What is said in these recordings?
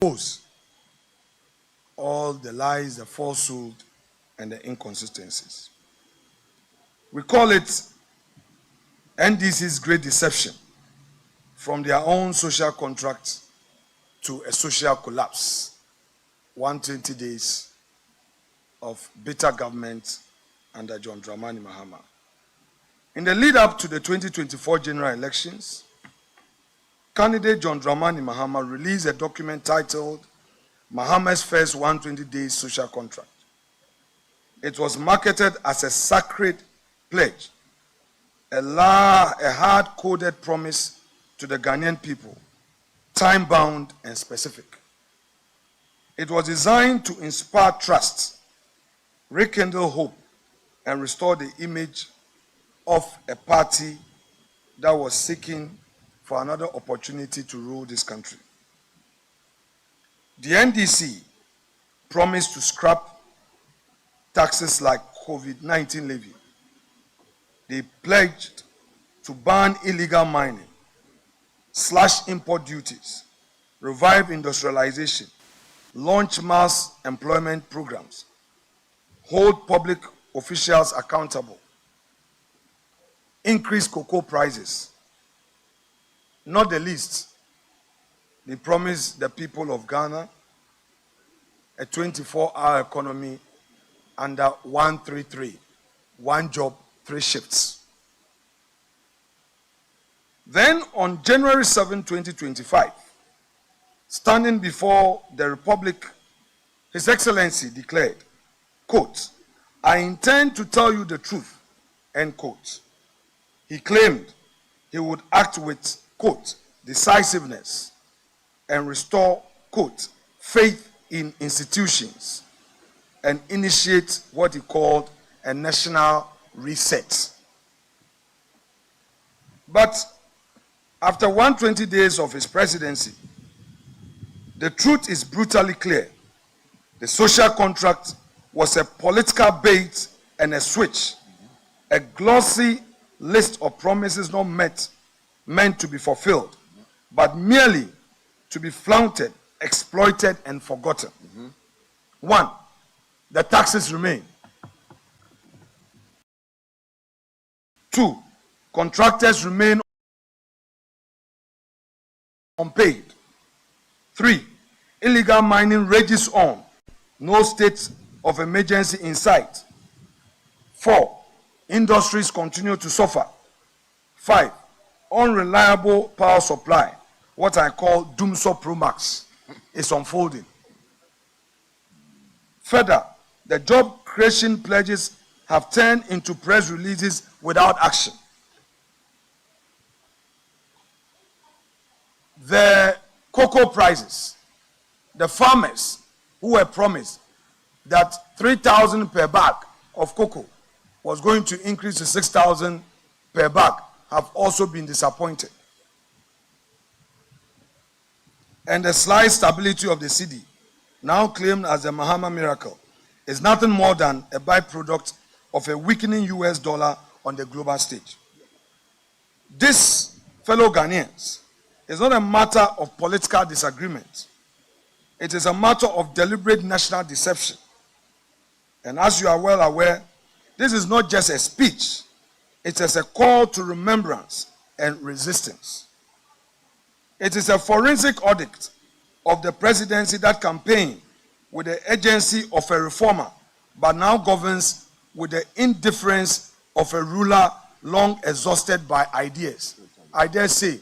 expose all the lies, the falsehood, and the inconsistencies. We call it NDC's Great Deception, from their own social contract to a social collapse. 120 days of bitter government under John Dramani Mahama. In the lead up to the 2024 general elections, candidate John Dramani Mahama released a document titled Mahama's First 120 Days Social Contract. It was marketed as a sacred pledge, a hard-coded promise to the Ghanaian people, time-bound and specific. It was designed to inspire trust, rekindle hope, and restore the image of a party that was seeking for another opportunity to rule this country. The NDC promised to scrap taxes like COVID-19 levy. They pledged to ban illegal mining, slash import duties, revive industrialization, launch mass employment programs, hold public officials accountable, increase cocoa prices. Not the least, they promised the people of Ghana a 24-hour economy under 133, one job, 3 shifts. Then on January 7, 2025, standing before the Republic, His Excellency declared, quote, "I intend to tell you the truth," end quote. He claimed he would act with, quote, "decisiveness and restore," quote, "faith in institutions and initiate what he called a national reset." But after 120 days of his presidency, the truth is brutally clear. The social contract was a political bait and a switch, a glossy list of promises not meant to be fulfilled, but merely to be flaunted, exploited, and forgotten. 1, the taxes remain. 2, contractors remain unpaid. 3, illegal mining rages on, no state of emergency in sight. 4, industries continue to suffer. 5, unreliable power supply, what I call Doomsday Pro Max, is unfolding. Further, the job creation pledges have turned into press releases without action. The cocoa prices, the farmers who were promised that 3,000 per bag of cocoa was going to increase to 6,000 per bag, have also been disappointed. And the slight stability of the cedi, now claimed as the Mahama miracle, is nothing more than a byproduct of a weakening US dollar on the global stage. This, fellow Ghanaians, is not a matter of political disagreement. It is a matter of deliberate national deception. And as you are well aware, this is not just a speech. It is a call to remembrance and resistance. It is a forensic audit of the presidency that campaigned with the urgency of a reformer, but now governs with the indifference of a ruler long exhausted by ideas. I dare say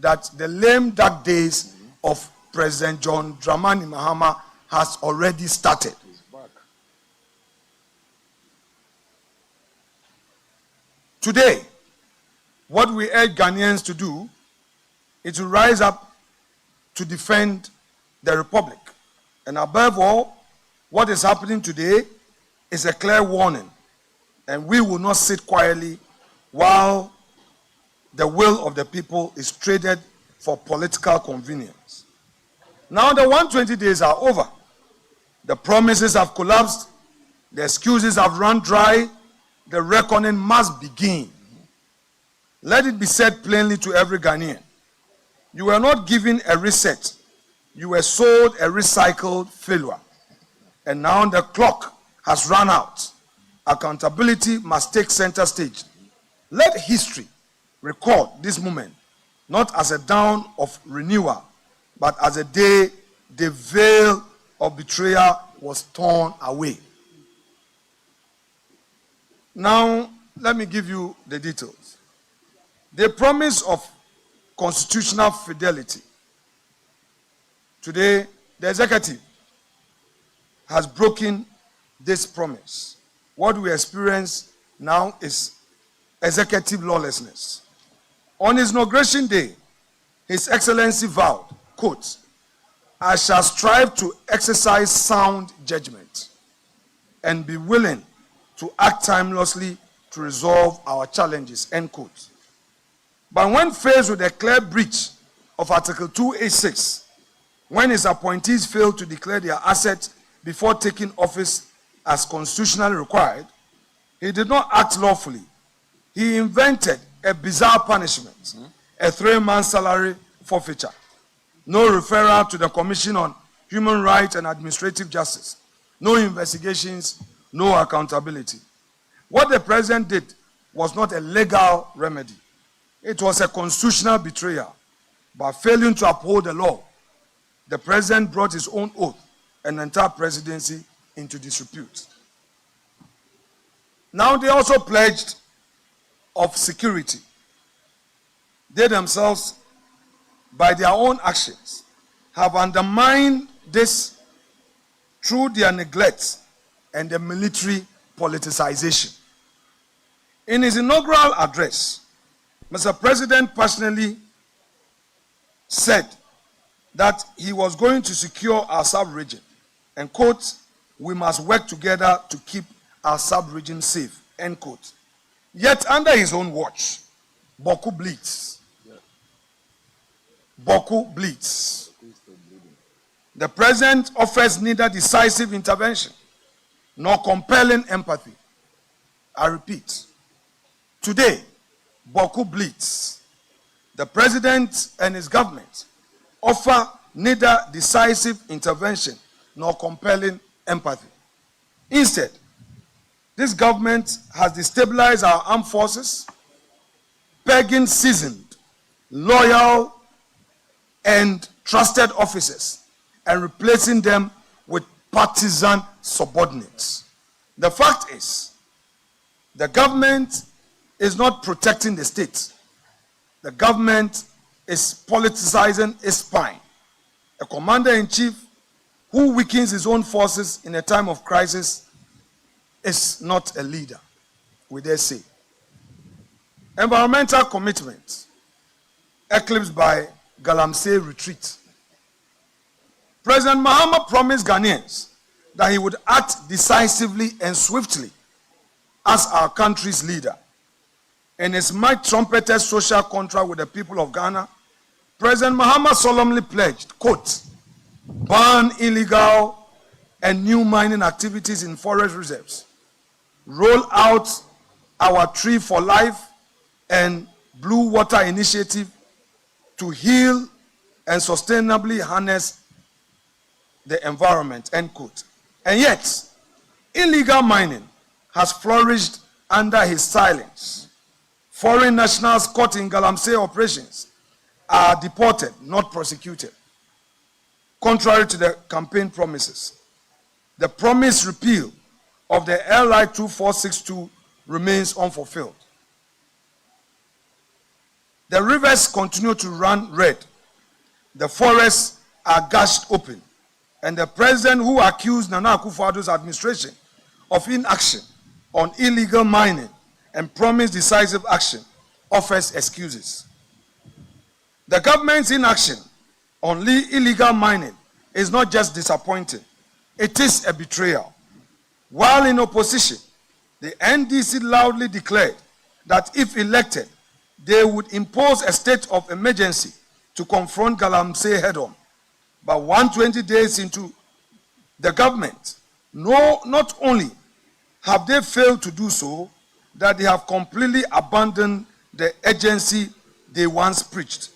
that the lame dark days of President John Dramani Mahama has already started. Today, what we urge Ghanaians to do is to rise up to defend the Republic. And above all, what is happening today is a clear warning. And we will not sit quietly while the will of the people is traded for political convenience. Now the 120 days are over. The promises have collapsed. The excuses have run dry. The reckoning must begin. Let it be said plainly to every Ghanaian. You were not given a reset. you were sold a recycled failure. And now the clock has run out. Accountability must take center stage. Let history record this moment, not as a dawn of renewal, but as a day the veil of betrayal was torn away. Now, let me give you the details. The promise of constitutional fidelity. Today, the executive has broken this promise. What we experience now is executive lawlessness. On his inauguration day, His Excellency vowed, quote, "I shall strive to exercise sound judgment and be willing to act timelessly to resolve our challenges," end quote. But when faced with a clear breach of Article 286, when his appointees failed to declare their assets before taking office as constitutionally required, he did not act lawfully. He invented a bizarre punishment, a 3-month salary forfeiture, no referral to the Commission on Human Rights and Administrative Justice, no investigations, no accountability. What the president did was not a legal remedy. It was a constitutional betrayal. By failing to uphold the law, the president brought his own oath and entire presidency into disrepute. Now they also pledged of security. They themselves, by their own actions, have undermined this through their neglect and the military politicization. In his inaugural address, Mr. President personally said that he was going to secure our sub-region and, quote, "We must work together to keep our sub-region safe," end quote. Yet under his own watch, Boku bleeds. Boku bleeds. The president offers neither decisive intervention nor compelling empathy. I repeat, today, Boku bleeds. The president and his government offer neither decisive intervention nor compelling empathy. Instead, this government has destabilized our armed forces, pegging seasoned, loyal, and trusted officers and replacing them with partisan subordinates. The fact is, the government is not protecting the state. The government is politicizing its spine. A commander-in-chief who weakens his own forces in a time of crisis is not a leader, we dare say. Environmental commitment eclipsed by Galamsey retreat. President Mahama promised Ghanaians that he would act decisively and swiftly as our country's leader. In his mic-trumpeted social contract with the people of Ghana, President Mahama solemnly pledged, quote, "Ban illegal and new mining activities in forest reserves, roll out our Tree for Life and Blue Water Initiative to heal and sustainably harness the environment," end quote. And yet, illegal mining has flourished under his silence. Foreign nationals caught in Galamsey operations are deported, not prosecuted. Contrary to the campaign promises, the promised repeal of the LI 2462 remains unfulfilled. The rivers continue to run red. The forests are gashed open. And the president who accused Nana Akufo-Addo's administration of inaction on illegal mining and promised decisive action offers excuses. The government's inaction on illegal mining is not just disappointing, it is a betrayal. While in opposition, the NDC loudly declared that if elected, they would impose a state of emergency to confront Galamsey head-on. But 120 days into the government, not only have they failed to do so, that they have completely abandoned the agency they once preached.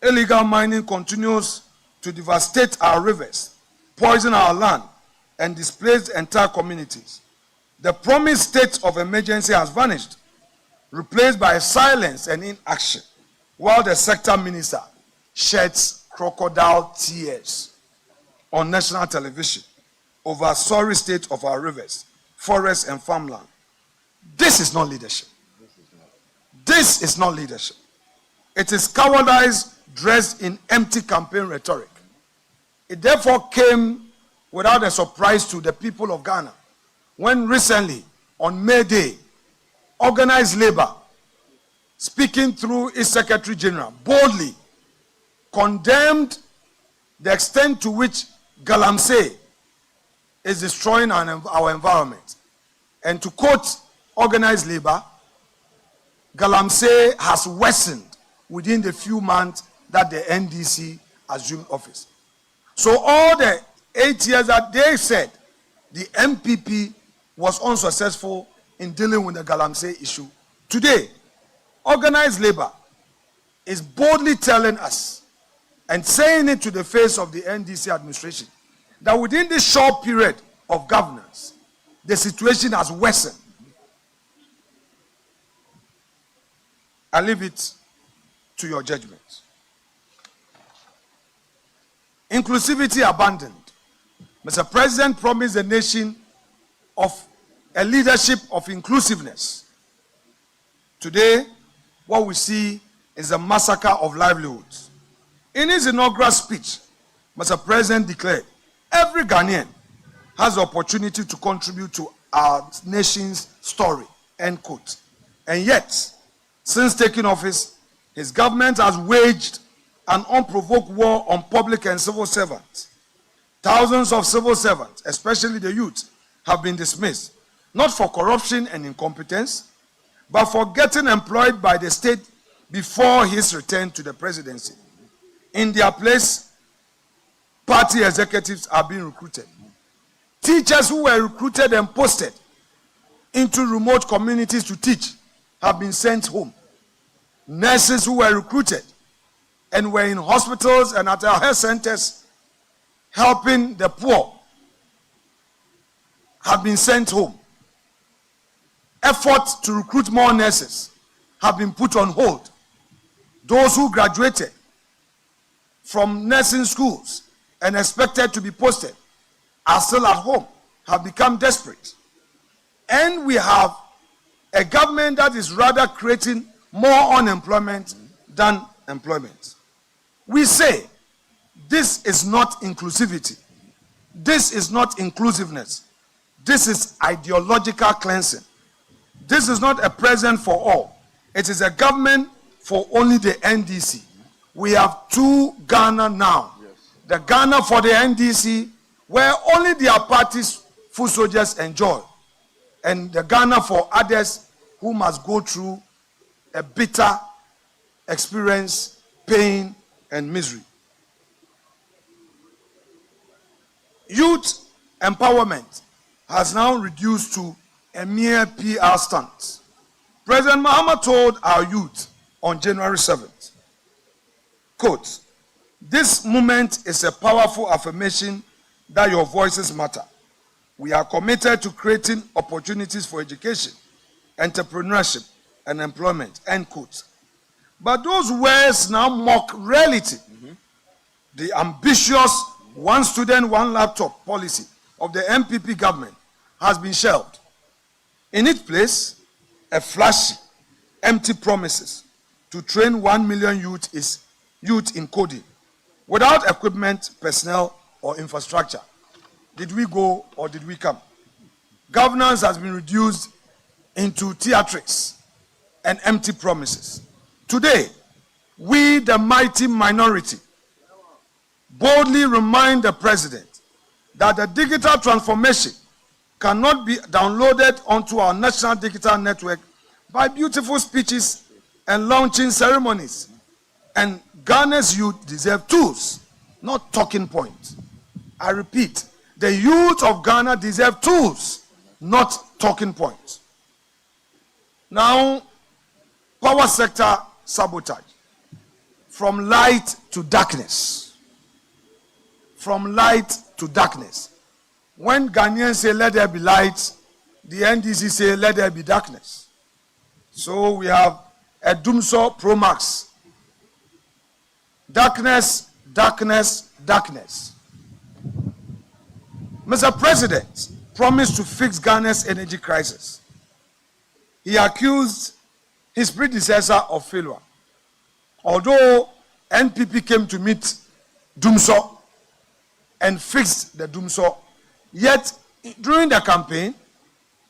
Illegal mining continues to devastate our rivers, poison our land, and displace entire communities. The promised state of emergency has vanished, replaced by silence and inaction, while the sector minister sheds crocodile tears on national television over the sorry state of our rivers, forests, and farmland. This is not leadership. This is not leadership. It is cowardice dressed in empty campaign rhetoric. It therefore came without a surprise to the people of Ghana when recently, on May Day, organized labor, speaking through its Secretary General, boldly condemned the extent to which Galamsey is destroying our environment. And to quote organized labor, Galamsey has worsened within the few months that the NDC assumed office. So all the 8 years that they said the MPP was unsuccessful in dealing with the Galamsey issue, today, organized labor is boldly telling us and saying it to the face of the NDC administration that within this short period of governance, the situation has worsened. I leave it to your judgment. Inclusivity abandoned. Mr. President promised the nation of a leadership of inclusiveness. Today, what we see is a massacre of livelihoods. In his inaugural speech, Mr. President declared, every Ghanaian has the opportunity to contribute to our nation's story, end quote. And yet, since taking office, his government has waged an unprovoked war on public and civil servants. Thousands of civil servants, especially the youth, have been dismissed, not for corruption and incompetence, but for getting employed by the state before his return to the presidency. In their place, party executives are being recruited. Teachers who were recruited and posted into remote communities to teach have been sent home. Nurses who were recruited and were in hospitals and at our health centers helping the poor have been sent home. Efforts to recruit more nurses have been put on hold. Those who graduated from nursing schools and expected to be posted are still at home, have become desperate. And we have a government that is rather creating more unemployment than employment. We say this is not inclusivity. This is not inclusiveness. This is ideological cleansing. This is not a present for all. It is a government for only the NDC. We have two Ghana now. Yes. The Ghana for the NDC, where only their party's foot soldiers enjoy, and the Ghana for others who must go through a bitter experience, pain, and misery. Youth empowerment has now reduced to a mere PR stunt. President Mahama told our youth on January 7th, quote, "This moment is a powerful affirmation that your voices matter. We are committed to creating opportunities for education, entrepreneurship, and employment," end quote. But those words now mock reality. The ambitious one student, one laptop policy of the MPP government has been shelved. In its place, a flashy, empty promises to train 1 million youth in coding without equipment, personnel, or infrastructure. Did we go or did we come? Governance has been reduced into theatrics and empty promises. Today, we, the mighty minority, boldly remind the president that the digital transformation cannot be downloaded onto our national digital network by beautiful speeches and launching ceremonies. And Ghana's youth deserve tools, not talking points. I repeat, the youth of Ghana deserve tools, not talking points. Now, power sector sabotage. From light to darkness. from light to darkness. When Ghanaians say let there be light, the NDC say let there be darkness. So we have a Dumso Pro Max. Darkness, darkness, darkness. Mr. President promised to fix Ghana's energy crisis. He accused his predecessor of failure. Although NPP came to meet Dumso and fixed the Dumso, yet during the campaign,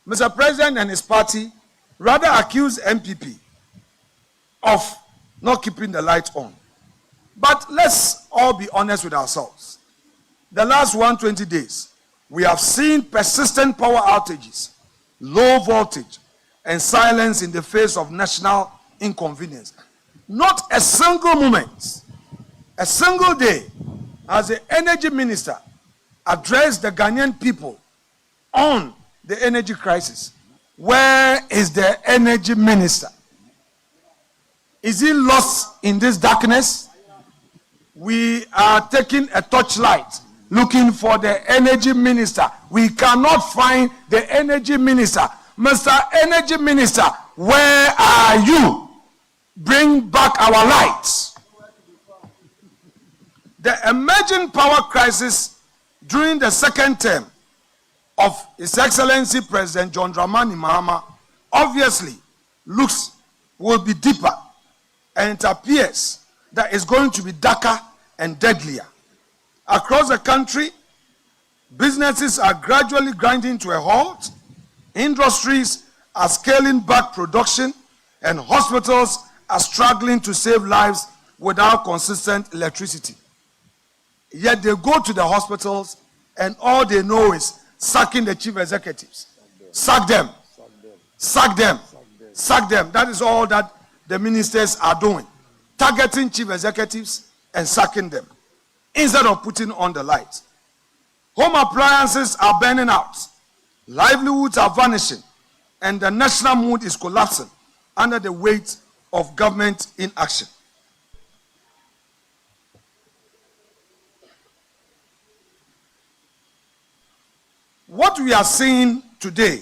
Mr. President and his party rather accused NPP of not keeping the light on. But let's all be honest with ourselves. The last 120 days, we have seen persistent power outages, low voltage, and silence in the face of national inconvenience. Not a single moment, a single day, has the energy minister addressed the Ghanaian people on the energy crisis. Where is the energy minister? Is he lost in this darkness? We are taking a torchlight looking for the energy minister. We cannot find the energy minister. Mr. Energy Minister, where are you? Bring back our lights. The emerging power crisis during the second term of His Excellency President John Dramani Mahama obviously will be deeper, and it appears that it's going to be darker and deadlier. Across the country, businesses are gradually grinding to a halt, industries are scaling back production, and hospitals are struggling to save lives without consistent electricity. Yet they go to the hospitals and all they know is sacking the chief executives. Sack them. Sack them. Sack them. That is all that the ministers are doing. Targeting chief executives and sacking them instead of putting on the lights. Home appliances are burning out. Livelihoods are vanishing. And the national mood is collapsing under the weight of government inaction. What we are seeing today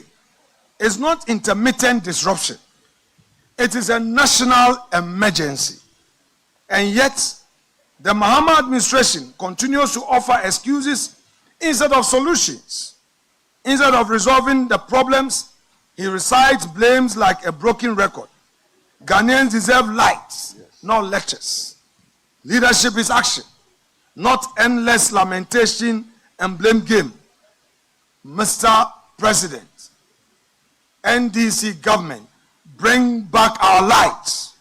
is not intermittent disruption. It is a national emergency. And yet, the Mahama administration continues to offer excuses instead of solutions. Instead of resolving the problems, he recites blames like a broken record. Ghanaians deserve lights, not lectures. Leadership is action, not endless lamentation and blame game. Mr. President, NDC government, bring back our lights.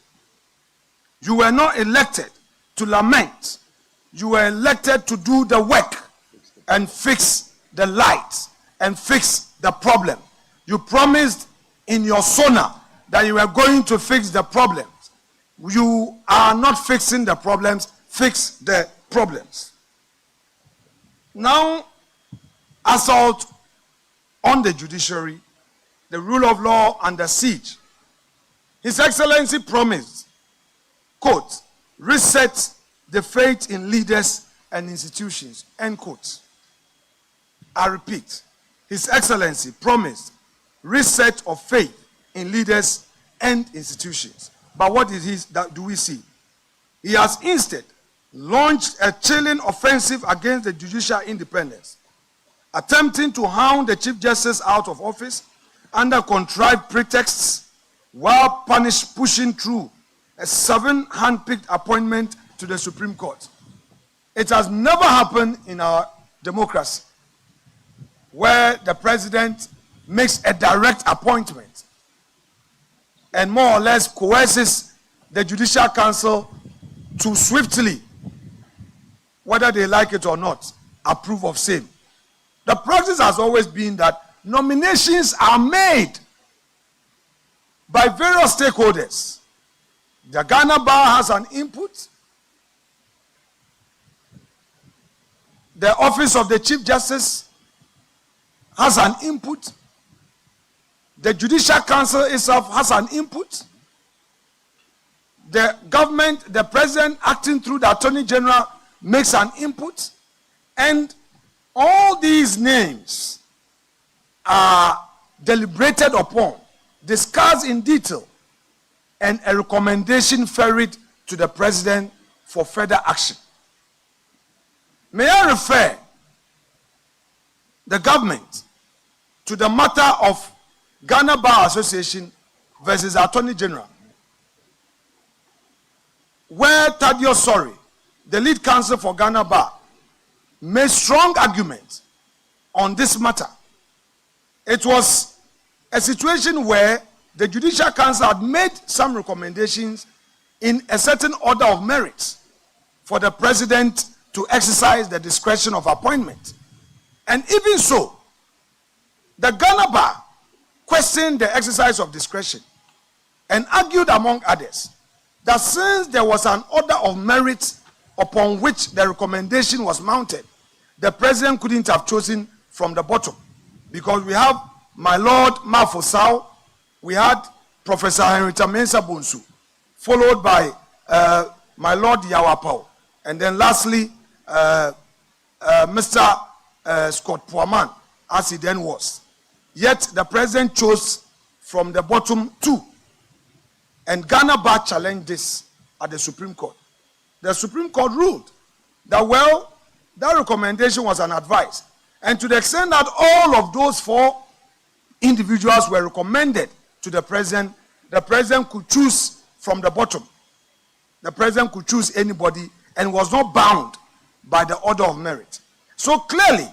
You were not elected to lament. You were elected to do the work and fix the lights and fix the problem. You promised in your sonar that you were going to fix the problems. You are not fixing the problems. Fix the problems. Now, assault on the judiciary, the rule of law under siege. His Excellency promised, quote, reset the faith in leaders and institutions, end quote. I repeat, His Excellency promised reset of faith in leaders and institutions. But what do we see? He has instead launched a chilling offensive against the judicial independence, attempting to hound the Chief Justice out of office under contrived pretexts while pushing through a 7 hand-picked appointment to the Supreme Court. It has never happened in our democracy where the president makes a direct appointment and more or less coerces the Judicial Council to swiftly, whether they like it or not, approve of same. The practice has always been that nominations are made by various stakeholders. The Ghana Bar has an input. The Office of the Chief Justice has an input. The Judicial Council itself has an input. The government, the president acting through the Attorney General makes an input. And all these names are deliberated upon, discussed in detail, and a recommendation ferried to the president for further action. May I refer the government to the matter of Ghana Bar Association versus Attorney General, where Thaddeus Sori, the lead counsel for Ghana Bar, made strong arguments on this matter. It was a situation where the Judicial Council had made some recommendations in a certain order of merit for the president to exercise the discretion of appointment. And even so, the Ghana Bar questioned the exercise of discretion and argued, among others, that since there was an order of merit upon which the recommendation was mounted, the president couldn't have chosen from the bottom, because we have my Lord Mafosau, we had Professor Henrietta Mensah Bonsu, followed by my Lord Yawapao, and then lastly Mr. Scott Puaman, as he then was. Yet the president chose from the bottom two, and Ghana Bar challenged this at the Supreme Court. The Supreme Court ruled that, well, that recommendation was an advice, and to the extent that all of those four individuals were recommended to the president could choose from the bottom. The president could choose anybody and was not bound by the order of merit. So clearly,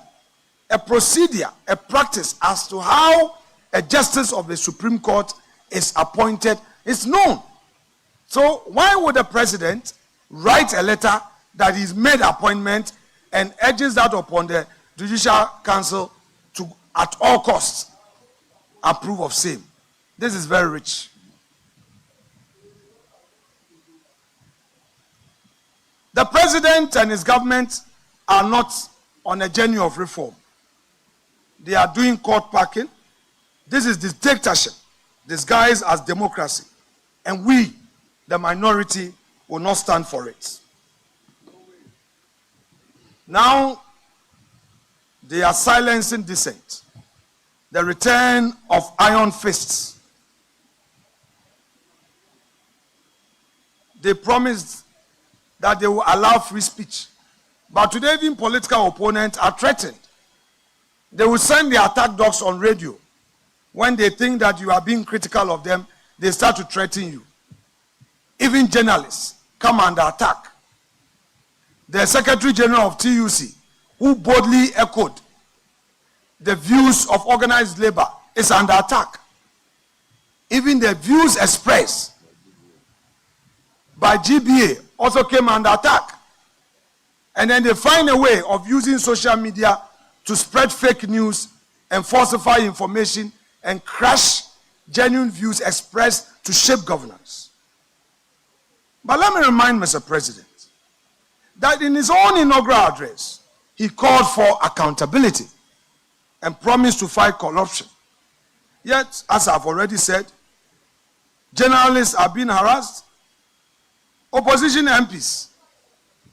a procedure, a practice as to how a justice of the Supreme Court is appointed is known. So why would the president write a letter that he's made appointment and urges that upon the Judicial Council to, at all costs, approve of same? This is very rich. The president and his government are not on a journey of reform. They are doing court packing. This is dictatorship disguised as democracy. And we, the minority, will not stand for it. Now, they are silencing dissent. The return of iron fists. They promised that they will allow free speech. But today, even political opponents are threatened. They will send their attack dogs on radio. When they think that you are being critical of them, they start to threaten you. Even journalists come under attack. The Secretary General of TUC, who boldly echoed the views of organized labor, is under attack. Even the views expressed by GBA also came under attack. And then they find a way of using social media to spread fake news and falsify information and crush genuine views expressed to shape governance. But let me remind Mr. President that in his own inaugural address, he called for accountability and promised to fight corruption. Yet, as I've already said, journalists are being harassed. Opposition MPs,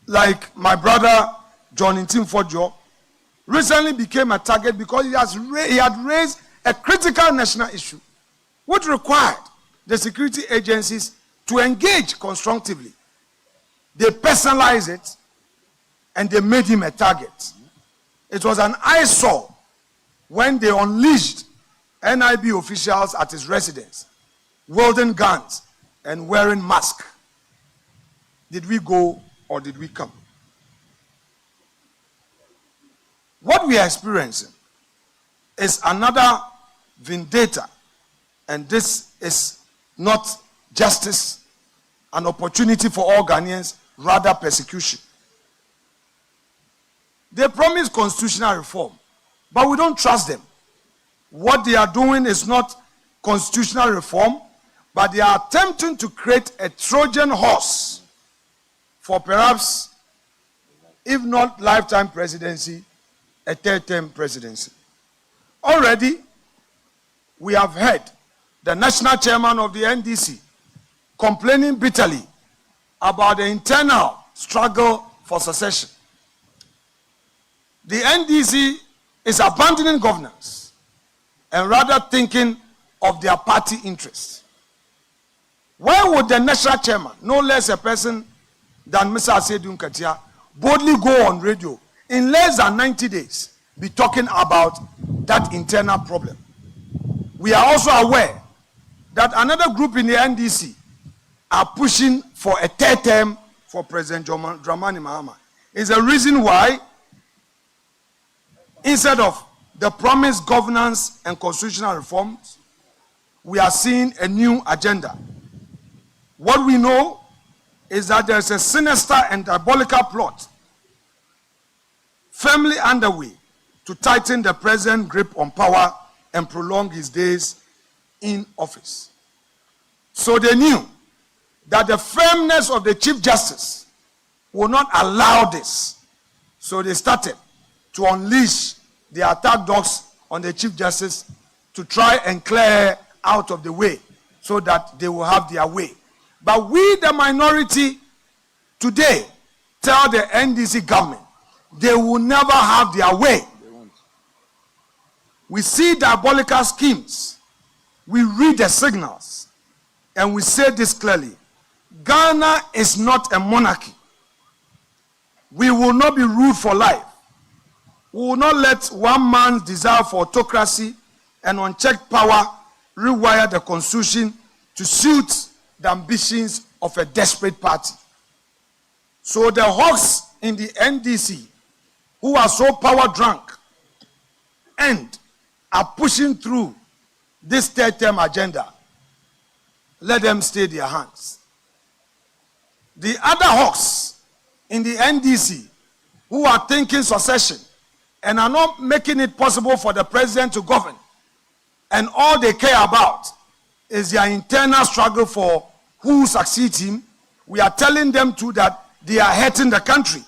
like my brother John Ntimfodjo, recently became a target because he had raised a critical national issue, which required the security agencies to engage constructively. They personalized it and they made him a target. It was an eyesore when they unleashed NIB officials at his residence, wielding guns and wearing masks. Did we go or did we come? What we are experiencing is another vendetta, and this is not justice, an opportunity for all Ghanaians, rather persecution. They promise constitutional reform, but we don't trust them. What they are doing is not constitutional reform, but they are attempting to create a Trojan horse for perhaps, if not lifetime presidency, a third-term presidency. Already, we have heard the national chairman of the NDC complaining bitterly about the internal struggle for succession. The NDC is abandoning governance and rather thinking of their party interests. Why would the national chairman, no less a person than Mr. Asedu Nkatia, boldly go on radio in less than 90 days, be talking about that internal problem? We are also aware that another group in the NDC are pushing for a third term for President Dramani Mahama. Is a reason why, instead of the promised governance and constitutional reforms, we are seeing a new agenda. What we know is that there is a sinister and diabolical plot firmly underway to tighten the president's grip on power and prolong his days in office. So they knew that the firmness of the Chief Justice will not allow this. So they started to unleash the attack dogs on the Chief Justice to try and clear her out of the way so that they will have their way. But we, the minority, today tell the NDC government they will never have their way. We see diabolical schemes. We read the signals. And we say this clearly. Ghana is not a monarchy. We will not be ruled for life. We will not let one man's desire for autocracy and unchecked power rewire the constitution to suit the ambitions of a desperate party. So the hawks in the NDC who are so power drunk and are pushing through this third term agenda, let them stay their hands. The other hawks in the NDC who are thinking succession and are not making it possible for the president to govern, and all they care about is their internal struggle for who succeeds him, we are telling them too that they are hurting the country.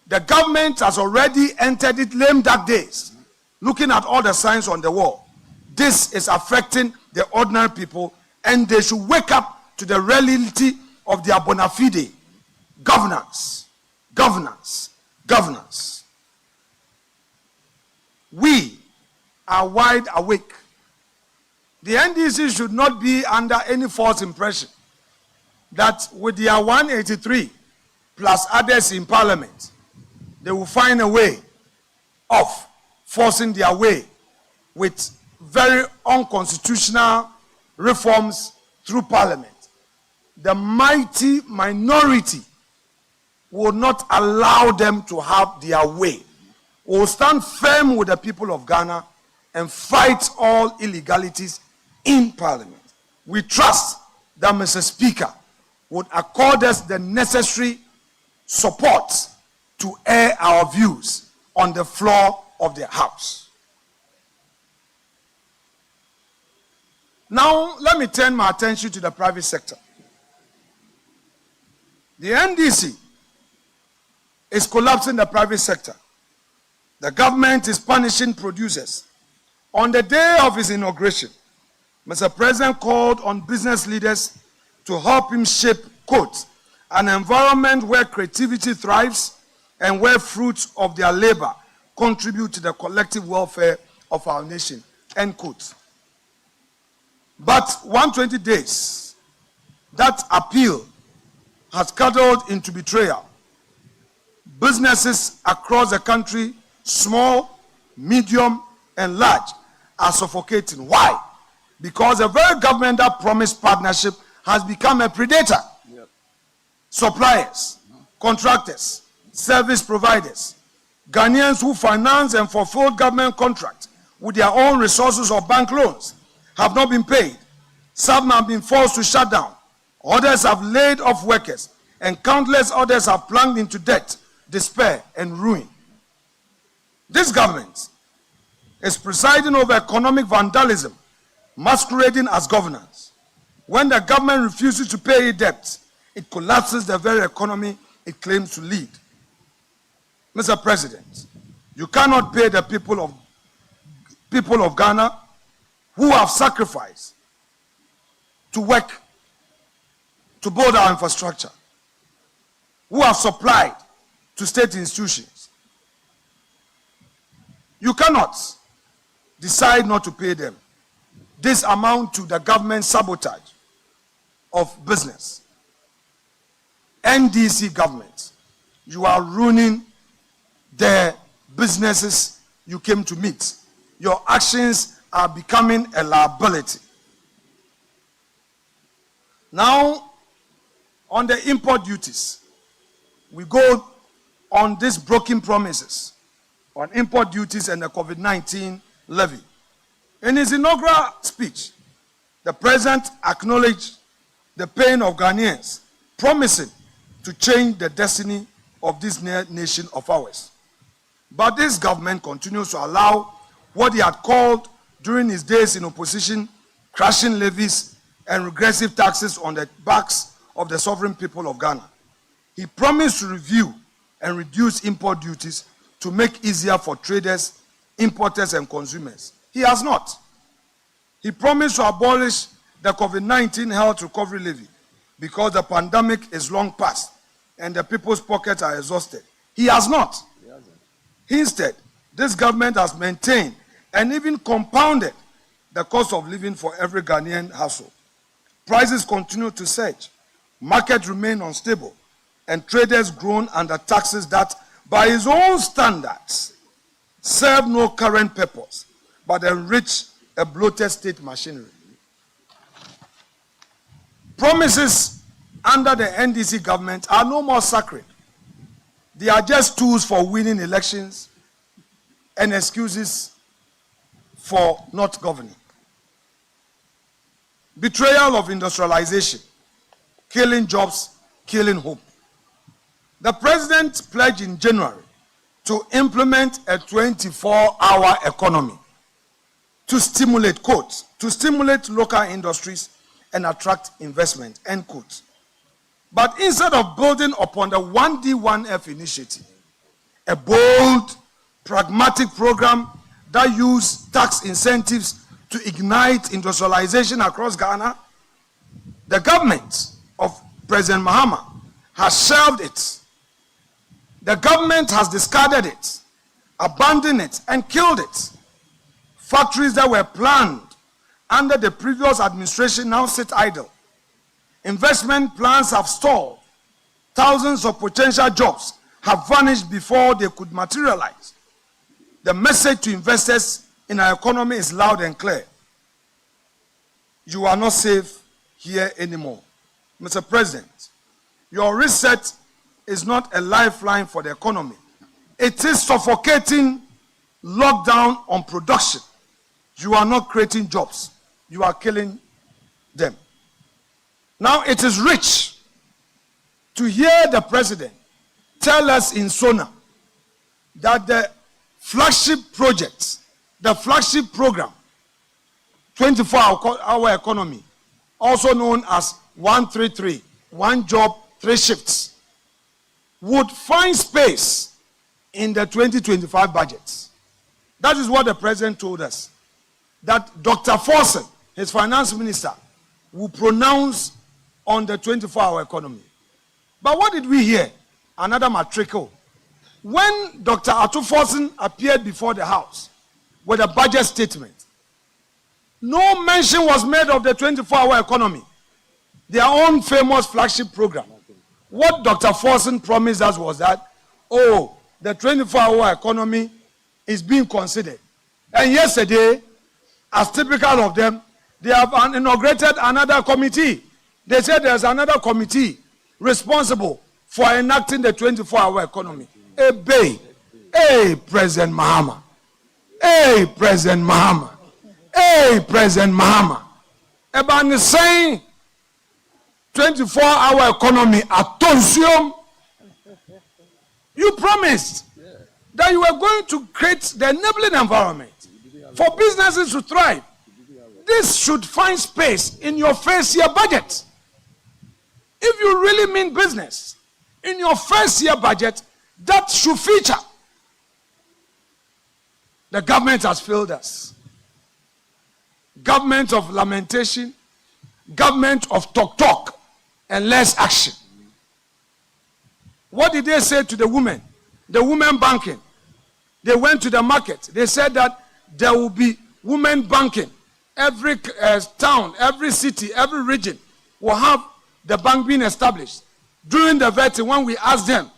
The government has already entered its lame dark days, looking at all the signs on the wall. This is affecting the ordinary people, and they should wake up to the reality of their bona fide governance. Governance. Governance. We are wide awake. The NDC should not be under any false impression that with their 183 plus others in parliament, they will find a way of forcing their way with very unconstitutional reforms through parliament. The mighty minority will not allow them to have their way. We will stand firm with the people of Ghana and fight all illegalities in parliament. We trust that Mr. Speaker would accord us the necessary support to air our views on the floor of the House. Now, let me turn my attention to the private sector. The NDC is collapsing the private sector. The government is punishing producers. On the day of his inauguration, Mr. President called on business leaders to help him shape, quote, an environment where creativity thrives and where fruits of their labor contribute to the collective welfare of our nation, end quote. But 120 days, that appeal has cuddled into betrayal. Businesses across the country, small, medium, and large, are suffocating. Why? Because the very government that promised partnership has become a predator. Yep. Suppliers, contractors, service providers, Ghanaians who finance and fulfill government contracts with their own resources or bank loans have not been paid. Some have been forced to shut down. Others have laid off workers, and countless others have plunged into debt, despair, and ruin. This government is presiding over economic vandalism, masquerading as governance. When the government refuses to pay its debts, it collapses the very economy it claims to lead. Mr. President, you cannot pay the people of Ghana who have sacrificed to work to build our infrastructure, who have supplied to state institutions, You cannot decide not to pay them. This amounts to the government sabotage of business. NDC government, you are ruining the businesses you came to meet. Your actions are becoming a liability. Now, on the import duties, we go on these broken promises on import duties and the COVID-19 levy. In his inaugural speech, the president acknowledged the pain of Ghanaians, promising to change the destiny of this nation of ours. But this government continues to allow what he had called during his days in opposition, crashing levies and regressive taxes on the backs of the sovereign people of Ghana. He promised to review and reduce import duties to make easier for traders, importers, and consumers. He has not. He promised to abolish the COVID-19 health recovery levy because the pandemic is long past and the people's pockets are exhausted. He has not. Instead, this government has maintained and even compounded the cost of living for every Ghanaian household. Prices continue to surge, markets remain unstable, and traders groan under taxes that, by his own standards, serve no current purpose but enrich a bloated state machinery. Promises under the NDC government are no more sacred. They are just tools for winning elections and excuses for not governing. Betrayal of industrialization, killing jobs, killing hope. The president pledged in January to implement a 24-hour economy to stimulate, quote, to stimulate local industries and attract investment, end quote. But instead of building upon the 1D1F initiative, a bold, pragmatic program that used tax incentives to ignite industrialization across Ghana, the government of President Mahama has shelved it. The government has discarded it, abandoned it, and killed it. Factories that were planned under the previous administration now sit idle. Investment plans have stalled. Thousands of potential jobs have vanished before they could materialize. The message to investors in our economy is loud and clear. You are not safe here anymore. Mr. President, your reset is not a lifeline for the economy. It is suffocating lockdown on production. You are not creating jobs. You are killing them. Now it is rich to hear the president tell us in Sona that the flagship project, the flagship program, 24-hour economy, also known as 133, one job, three shifts, would find space in the 2025 budget. That is what the president told us. That Dr. Forson, his finance minister, will pronounce on the 24-hour economy. But what did we hear? Another matricle. When Dr. Atu Forson appeared before the House with a budget statement, no mention was made of the 24-hour economy, their own famous flagship program. What Dr. Forson promised us was that, oh, the 24-hour economy is being considered. And yesterday, as typical of them, they have inaugurated another committee. They said there's another committee responsible for enacting the 24-hour economy. Hey, President Mahama. Hey, President Mahama. Hey, President Mahama. About the same 24-hour economy at Tonsium, you promised that you were going to create the enabling environment for businesses to thrive. This should find space in your first year budget. If you really mean business, in your first year budget, that should feature. The government has failed us. Government of lamentation, government of talk and less action. What did they say to the women? The women banking. They went to the market. They said that there will be women banking. Every town, every city, every region will have the bank being established. During the vetting, when we asked them,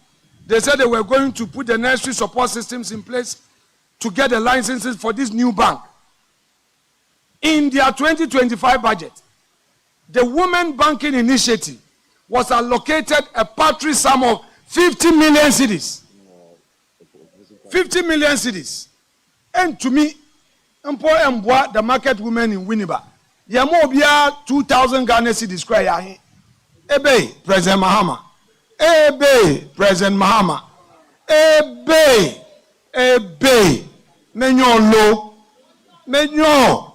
they said they were going to put the necessary support systems in place to get the licenses for this new bank. In their 2025 budget, the Women Banking Initiative was allocated a paltry sum of 50 million cedis. 50 million cedis. And to me, the market women in Winneba, Yamobia 2,000 Ghana cedis cry. Ebe, President Mahama. Ebe, President Mahama. Ebe, Menyo low. Menyo.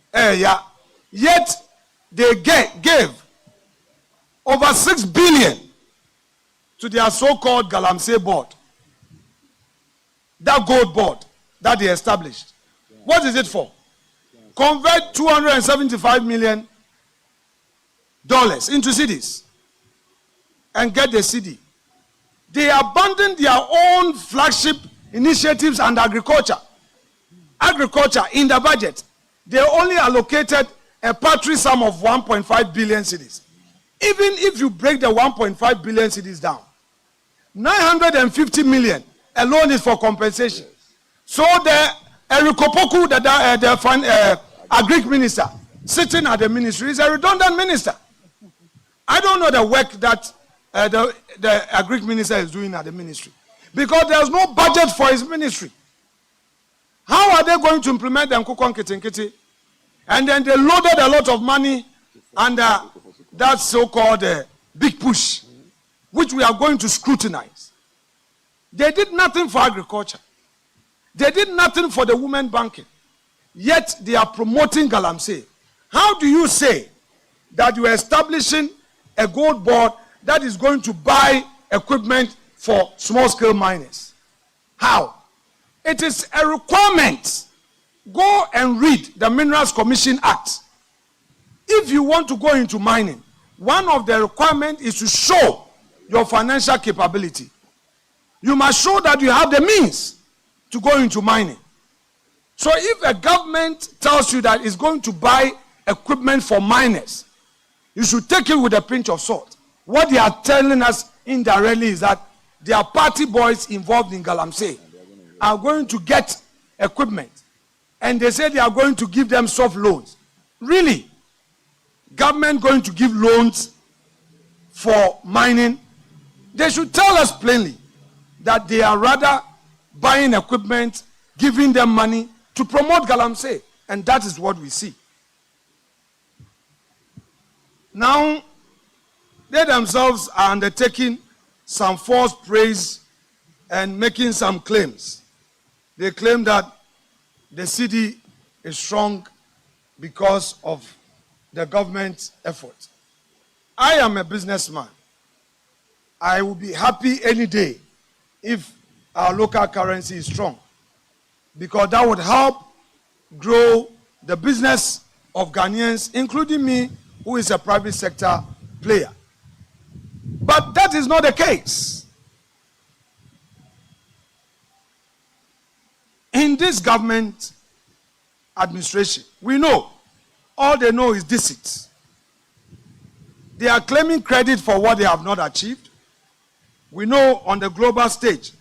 Yeah. Yet they gave over 6 billion to their so-called Galamsey board. That gold board that they established. What is it for? Convert $275 million into cedis and get the cedi. They abandoned their own flagship initiatives and agriculture. Agriculture in the budget, they only allocated a paltry sum of 1.5 billion cedis. Even if you break the 1.5 billion cedis down, 950 million alone is for compensation. So the Erikopoku, the agric minister, sitting at the ministry, is a redundant minister. I don't know the work that the agric minister is doing at the ministry, because there's no budget for his ministry. How are they going to implement the Nkukon Kitinkiti? And then they loaded a lot of money under that so-called big push, which we are going to scrutinize. They did nothing for agriculture. They did nothing for the women banking. Yet they are promoting Galamsey. How do you say that you are establishing a gold board that is going to buy equipment for small-scale miners? How? It is a requirement. Go and read the Minerals Commission Act. If you want to go into mining, one of the requirements is to show your financial capability. You must show that you have the means to go into mining. So if a government tells you that it's going to buy equipment for miners, you should take it with a pinch of salt. What they are telling us indirectly is that their party boys involved in Galamsey are going to get equipment. And they say they are going to give them soft loans. Really? Government going to give loans for mining? They should tell us plainly that they are rather buying equipment, giving them money to promote Galamsey. And that is what we see. Now, they themselves are undertaking some false praise and making some claims. They claim that the cedi is strong because of the government's effort. I am a businessman. I will be happy any day if our local currency is strong, because that would help grow the business of Ghanaians, including me, who is a private sector player. But that is not the case. In this government administration, we know, all they know is deceit. They are claiming credit for what they have not achieved. We know on the global stage,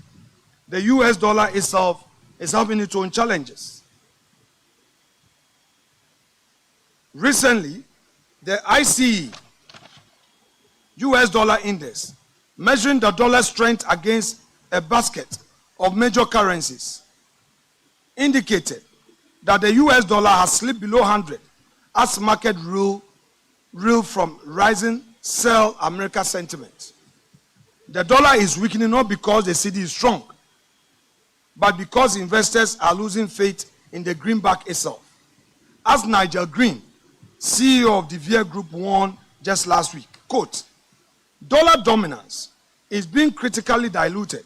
the US dollar itself is having its own challenges. Recently, the ICE US dollar index, measuring the dollar strength against a basket of major currencies, indicated that the US dollar has slipped below 100 as market rule from rising sell America sentiment. The dollar is weakening not because the cedi is strong, but because investors are losing faith in the greenback itself. As Nigel Green, CEO of the VIA Group, warned just last week, quote, "Dollar dominance is being critically diluted.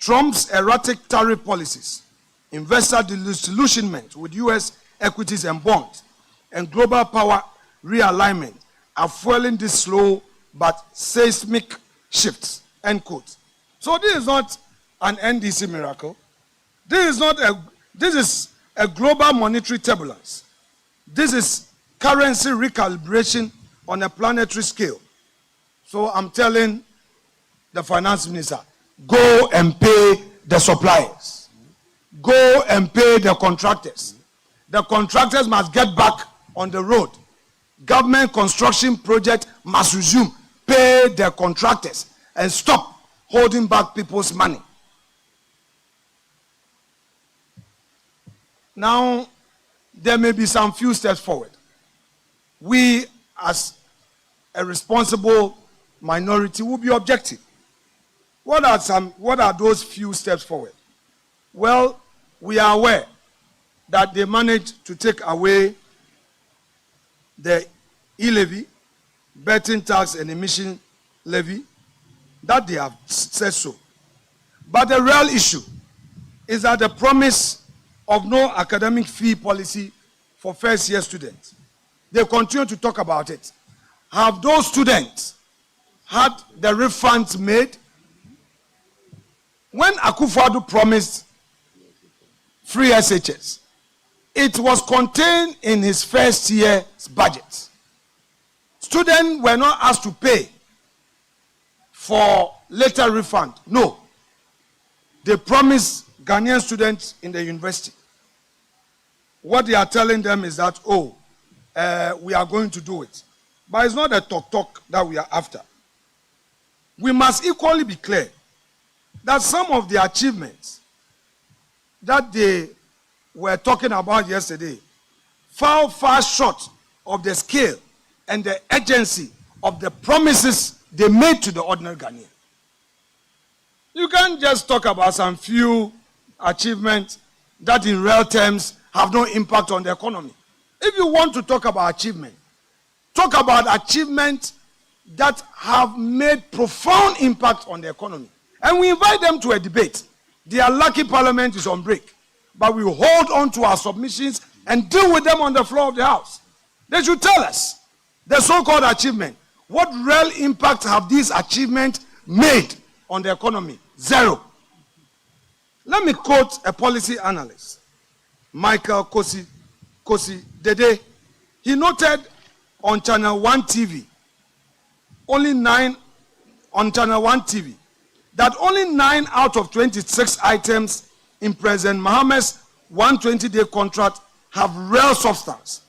Trump's erratic tariff policies, investor disillusionment with US equities and bonds, and global power realignment are fueling this slow but seismic shifts End quote. So this is not an NDC miracle. This is a global monetary turbulence. This is currency recalibration on a planetary scale. So I'm telling the finance minister, go and pay the suppliers. Go and pay the contractors. The contractors must get back on the road. Government construction project must resume. Pay the contractors and stop holding back people's money. Now, there may be some few steps forward. We, as a responsible minority, will be objective. What are those few steps forward? Well, we are aware that they managed to take away the e-levy, betting tax and emission levy, that they have said so. But the real issue is that the promise of no academic fee policy for first-year students, they continue to talk about it. Have those students had the refunds made? When Akufo-Addo promised free SHS, it was contained in his first year's budget. Students were not asked to pay for later refund. No. They promised Ghanaian students in the university. What they are telling them is that, we are going to do it. But it's not a talk that we are after. We must equally be clear that some of the achievements that they were talking about yesterday fell far short of the scale and the urgency of the promises they made to the ordinary Ghanaian. You can't just talk about some few achievements that in real terms have no impact on the economy. If you want to talk about achievement, talk about achievements that have made profound impact on the economy. And we invite them to a debate. Their lucky parliament is on break. But we hold on to our submissions and deal with them on the floor of the House. They should tell us the so-called achievement. What real impact have these achievements made on the economy? Zero. Let me quote a policy analyst, Michael Kosi Dede. He noted on Channel 1 TV, that only 9 out of 26 items in President Mahama's 120-day contract have real substance.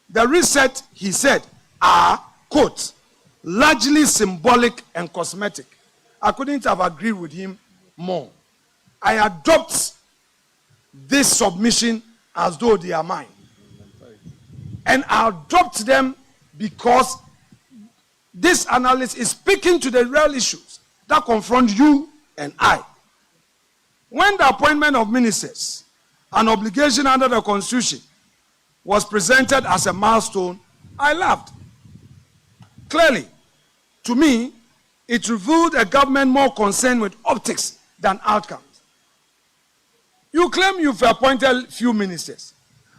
The reset, he said, are, quote, largely symbolic and cosmetic. I couldn't have agreed with him more. I adopt this submission as though they are mine. And I adopt them because this analysis is speaking to the real issues that confront you and I. When the appointment of ministers, an obligation under the Constitution, was presented as a milestone, I laughed. Clearly, to me, it revealed a government more concerned with optics than outcomes. You claim you've appointed few ministers,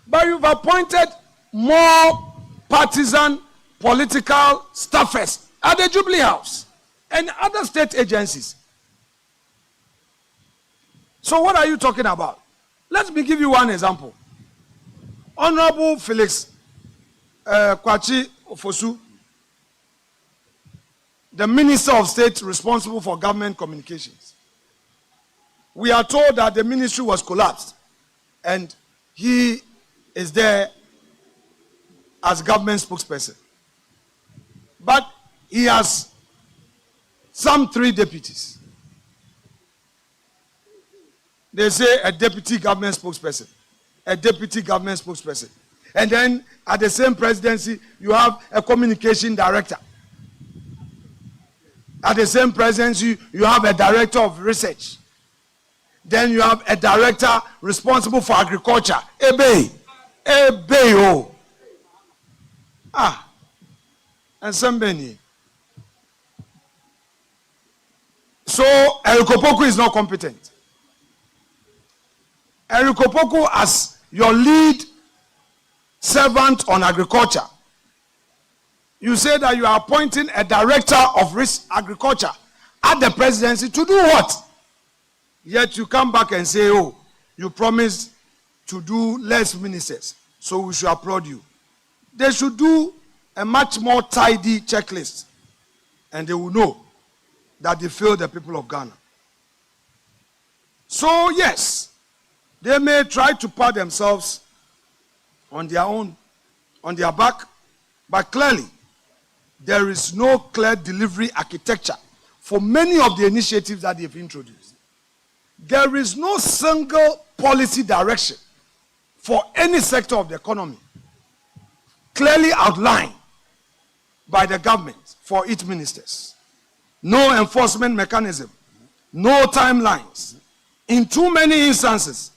but you've appointed more partisan political staffers at the Jubilee House and other state agencies. So what are you talking about? Let me give you one example. Honorable Felix Kwachi Ofosu, the Minister of State responsible for government communications. We are told that the ministry was collapsed and he is there as government spokesperson. But he has some 3 deputies. They say a deputy government spokesperson, a deputy government spokesperson. And then at the same presidency, you have a communication director. At the same presidency, you have a director of research. Then you have a director responsible for agriculture. Ebe. And somebody. So Erikopoku is not competent. Erikopoku, as your lead servant on agriculture, you say that you are appointing a director of agriculture at the presidency to do what? Yet you come back and say, oh, you promised to do less ministers, so we should applaud you. They should do a much more tidy checklist, and they will know that they failed the people of Ghana. So yes, they may try to pat themselves on their back, but clearly there is no clear delivery architecture for many of the initiatives that they've introduced. There is no single policy direction for any sector of the economy clearly outlined by the government for its ministers. No enforcement mechanism, no timelines. In too many instances,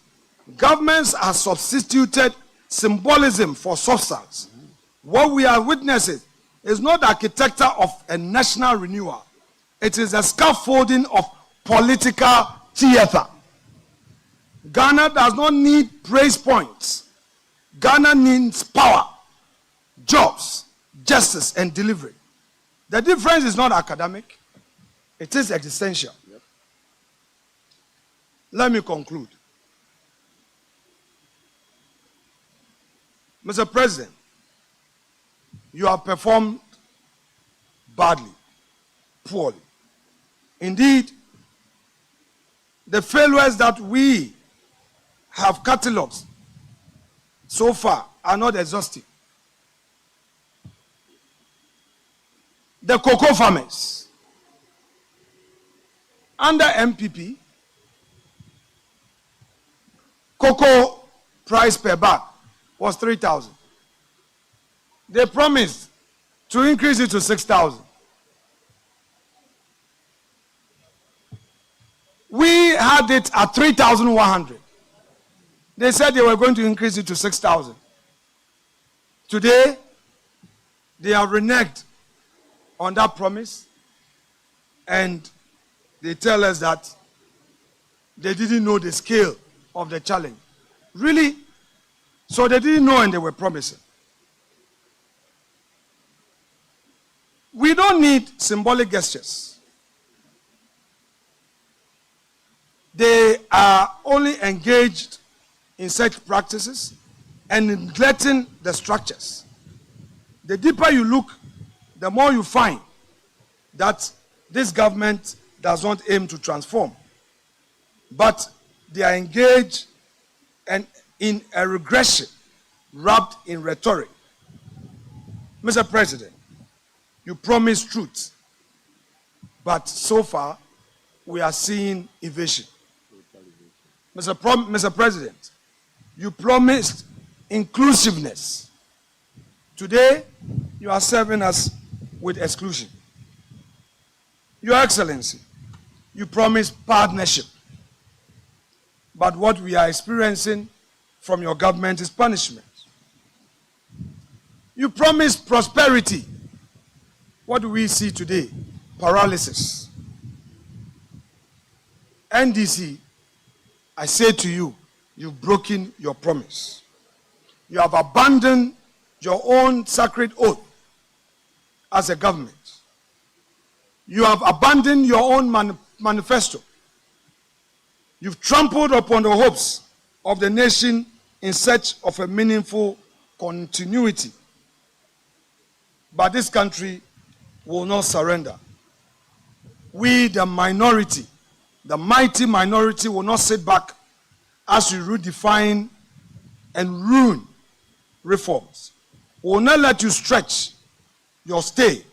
governments have substituted symbolism for substance. What we are witnessing is not the architecture of a national renewal. It is a scaffolding of political theater. Ghana does not need praise points. Ghana needs power, jobs, justice, and delivery. The difference is not academic. It is existential. Yep. Let me conclude. Mr. President, you have performed badly, poorly. Indeed, the failures that we have catalogued so far are not exhaustive. The cocoa farmers, under MPP, cocoa price per bag was 3,000. They promised to increase it to 6,000. We had it at 3,100. They said they were going to increase it to 6,000. Today, they have reneged on that promise, and they tell us that they didn't know the scale of the challenge. Really? So they didn't know and they were promising. We don't need symbolic gestures. They are only engaged in such practices and neglecting the structures. The deeper you look, the more you find that this government does not aim to transform, but they are engaged in a regression wrapped in rhetoric. Mr. President, you promised truth, but so far we are seeing evasion. Mr. President, you promised inclusiveness. Today, you are serving us with exclusion. Your Excellency, you promised partnership. But what we are experiencing from your government is punishment. You promised prosperity. What do we see today? Paralysis. NDC, I say to you, you've broken your promise. You have abandoned your own sacred oath as a government. You have abandoned your own manifesto. You've trampled upon the hopes of the nation in search of a meaningful continuity. But this country will not surrender. We, the minority, the mighty minority, will not sit back as we redefine and ruin reforms. We will not let you stretch your stay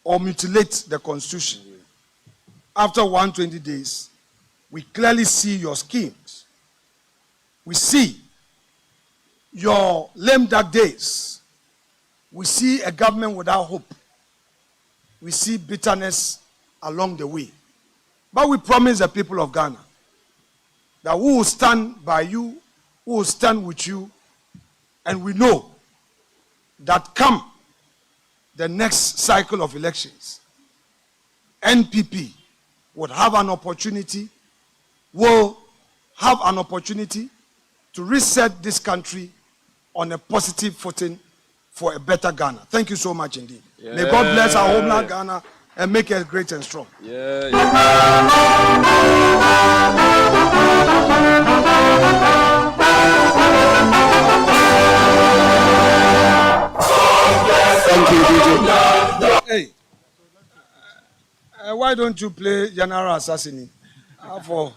or mutilate the Constitution. After 120 days, we clearly see your schemes. We see your lame duck days. We see a government without hope. We see bitterness along the way. But we promise the people of Ghana that we will stand by you, we will stand with you, and we know that come the next cycle of elections, NPP will have an opportunity to reset this country on a positive footing for a better Ghana. Thank you so much indeed. Yeah. May God bless our homeland Ghana and make us great and strong. Yeah. Thank you, DJ. Hey, why don't you play General Assassin? For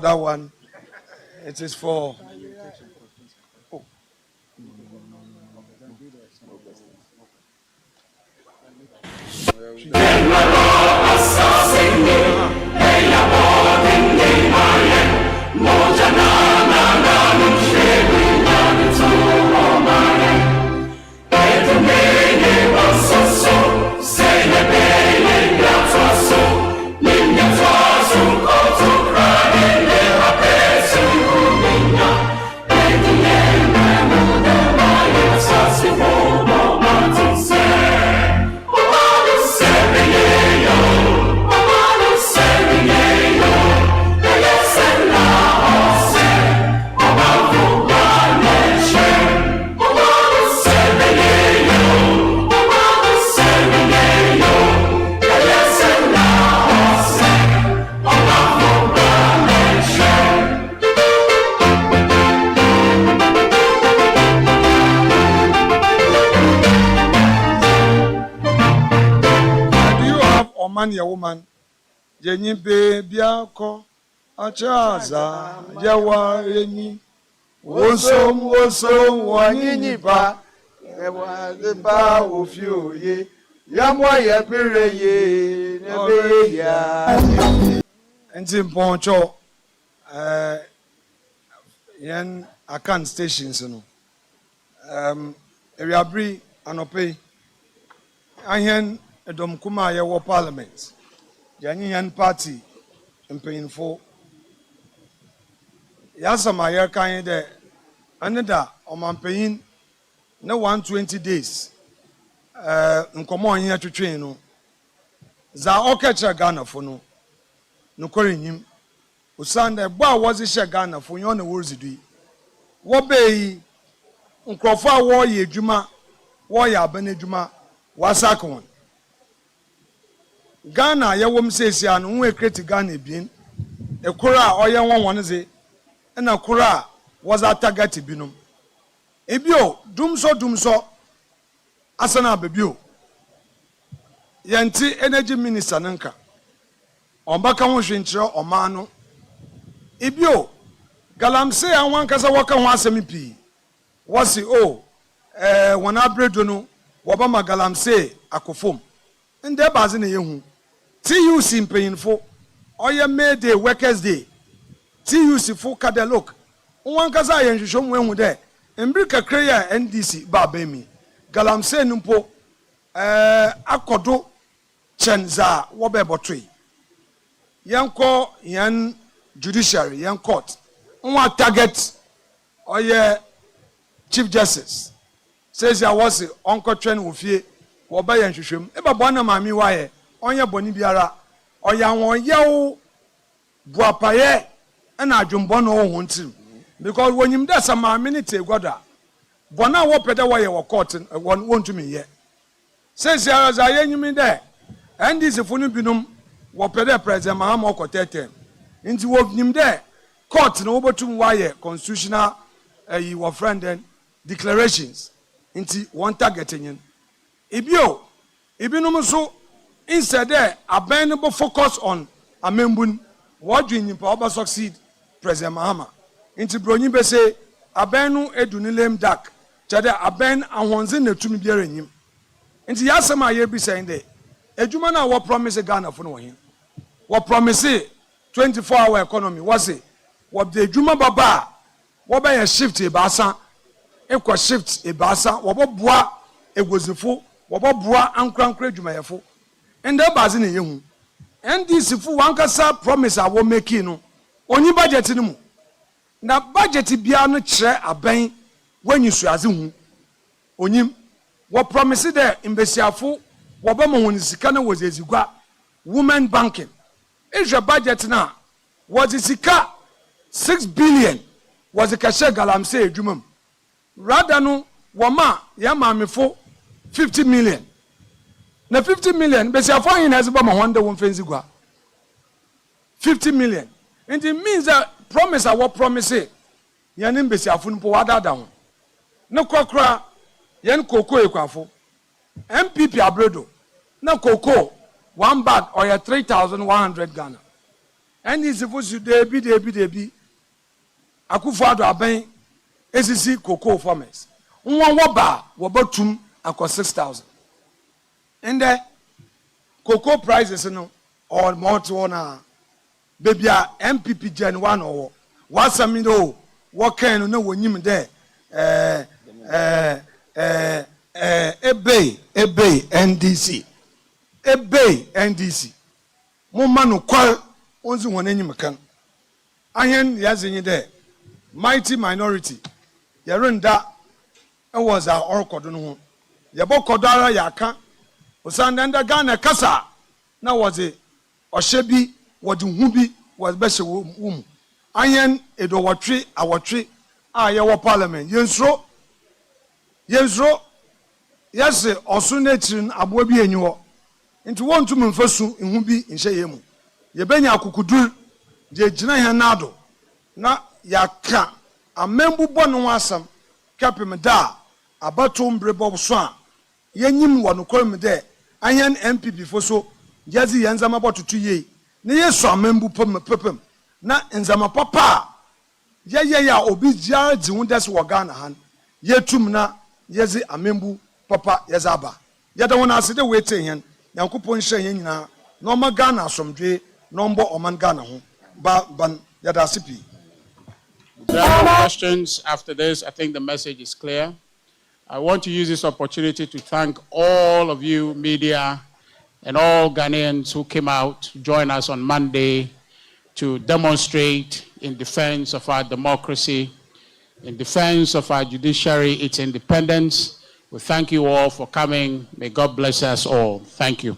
that one, it is for. Oh. Man, your woman, Jenny Biako, Achaza, Yawa, Yeni, Wosom, Wanyinipa, the bar of you, ye, Yamwaya Pere, ye, and Tim Poncho, Yan Akan stations, Ariabri, Anope, Ayan. Edom kuma ya wo parliament yanyi yan party mpanyinfo ya sama ya kan de aneda omampanyin na 120 days nkomo onye twetwen no za okechira Ghana fo no nokorenyim usanda gbo a wozi she Ghana fo yon na worzidui wo beyi nkrofo a wo ye adwuma wo ya abana adwuma wasakon Ghana yewom sesia no nwe kreti Ghana ebien ekura oye wonwon ze na kura was target binum ebio dumso asana bebio yanti energy minister nanka ombaka ho hwenkyere oma no ebio galamse anwan kasa waka ho asemi pi wasi wana bredo no wobama galamse akofom nde baze na yehu TUC mpanyinfo oye May Day Workers Day TUC fo kada look nwan kasa ye nhwehwom ehu de mbiri kakra ya NDC ba bemi galamse numpo akodo chenza wo be botwe yanko yan judiciary yan court nwa target oye Chief Justice says ya was onko twen wo fie wo ba ye nhwehwem e ba bona mami waye onye boni biara oya won yewo buapaye na adwumbo no ho ntim because wonyim da sama minute goda bona wo pede wo ye wo court won tumi ye says ya za ye nyimi de ndc funu binum wo pede president Mahama okotete nti wo nyim de court no wo botum wa ye constitutional your friend then declarations nti won target nyin ibinum so instead there abandonable focus on amembun what do you power succeed president Mahama nti bronyi be say abenu edunilem dak chade aben ahonze na tumi biara nyim nti yasema ye bi saying there ejuma na wo promise Ghana fo no hin wo promise 24-hour economy was it what the ejuma baba wo be ya shift e baasa ekwa shift e baasa wo boboa egozifo wo boboa ankrankra ejuma ende baze na yehu NDC fu wankasa promise a wo make no onyi budget ni mu na budget bia no kire aban wanyisuaze hu onyim wo promise there imbesiafo wo ba mo sika na wozezigwa women banking is your budget na was sika 6 billion was kashe galamse edwumam rather no wo ma ya mamefo 50 million Na 50 million, but your phone has about 1 fancy gua. 50 million. And it means that promise I what promise it. Yanim be your phone po wada down. No kokra, yan cocoa equafo. MPP abredo. No cocoa, 1 bag or your 3,100 Ghana. And it's supposed to be. Akufo-Addo aben esisi cocoa farmers. One waba wabotum akọ 6,000. And the cocoa prices no or more to na baby MPP Gen 1 or what some know what can no when you there ebay NDC ebay NDC mo manu kwal onzi wonani mekan ahen yazenyi there mighty minority yarenda was our oracle no yabo kodara yaka osandanda Ghana kasa na was a oshebi wodi hubi was beshe wum ayen edo watwe awotwe a ye wo parliament yensro yese osunetirin abo bi enyiwo nti wontu mfasu hubi nhye yemu ye benya akukudur je gina he nado na yaka amembu bono asam kapem da abato mbrebo so a yenyim wo nokwam de ayen MPP foso jazi yanzama botutu ye ne yeso amembu pepem na nzama papa ya obi jia jiwundes wo Ghana han yetum na yezi amembu papa yazaba yada wona asede wete hen yankopon hye hen nyina no ma Ghana asomdwe no mbo oman Ghana ho ban yada sipi. There are no questions after this. I think the message is clear. I want to use this opportunity to thank all of you, media, and all Ghanaians who came out to join us on Monday to demonstrate in defense of our democracy, in defense of our judiciary, its independence. We thank you all for coming. May God bless us all. Thank you.